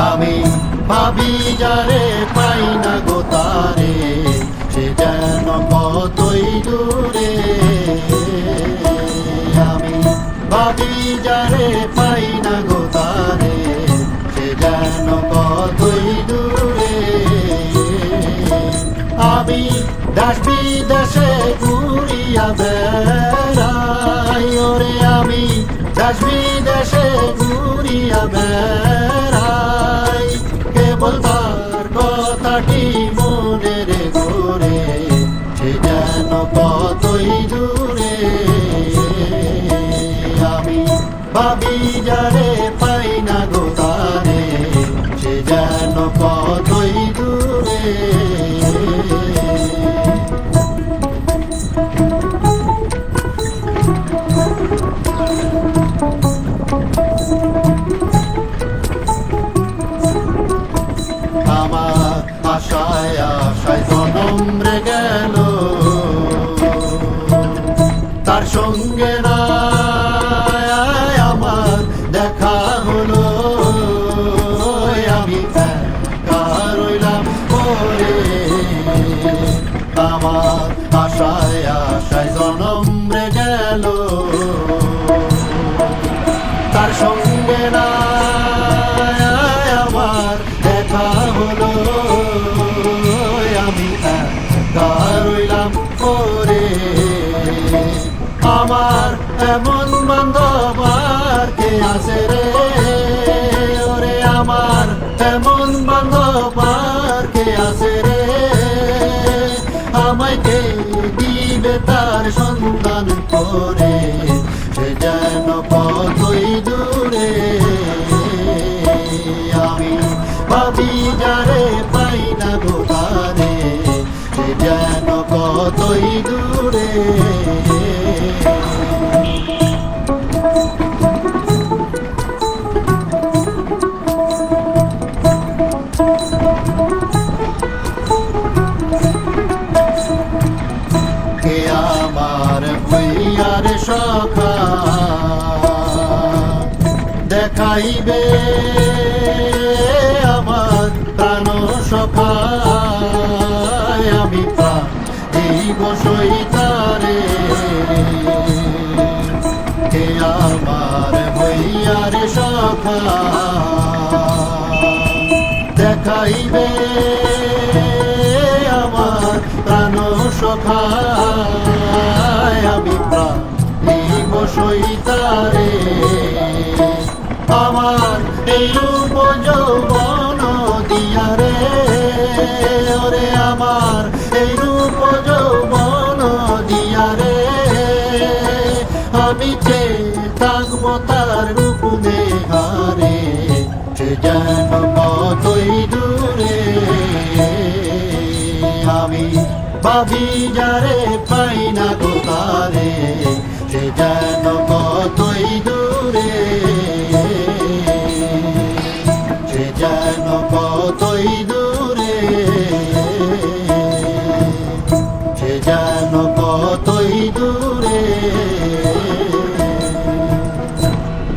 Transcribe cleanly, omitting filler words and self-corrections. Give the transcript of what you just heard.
আমি ভাবি যারে পাই না গো তারে, সে যেন কতই দূরে। আমি ভাবি যারে পাই না গো তারে, সে যেন কতই দূরে। আমি দেশ বিদেশে ঘুরিয়া বেড়াই, ওরে আমি দেশ বিদেশে ঘুরিয়া বেড়াই, কেবল তার কথাটি মনে রে ঘুরে, সে যেন কতই দূরে। আমি ভাবি যারে পাই না গো তারে, সে যেন কতই দূরে। আমার আশায় আশায় জনম রে গেল, তার সঙ্গে না আমার দেখা হলো। আমি একা রইলাম পরে, আমার আশায় আশায় জনম রে গেল, তার সঙ্গে না আমার দেখা হলো। আমি একা রইলাম পরে, আমার এমন বান্ধব আর কে আছে রে, ওরে আমার এমন বান্ধব আর কে আছে রে, আমায় কে দিবে তার সন্ধান করে, সে যেন কতই দূরে। আমি ভাবি যারে পাই না গো তারে, সে যেন কতই দূরে। কে আমার হইয়ার সখা দেখাইবে, আমার প্রাণ সখা আমি প্রাণীব সইতারে। কে আমার হইয়ার সখা দেখাইবে, আমার প্রাণ সখা আমি প্রাণীব সইতারে। আমার এই রূপ যৌবন দিয়া রে, ওরে আমার এই রূপ যৌবন দিয়া রে, আমি চেয়ে থাকবো তার রূপ দেহারে, সে যেন কতই দূরে। আমি ভাবি যারে পাই না গো তারে, সে যেন কতই দূরে, সে যেন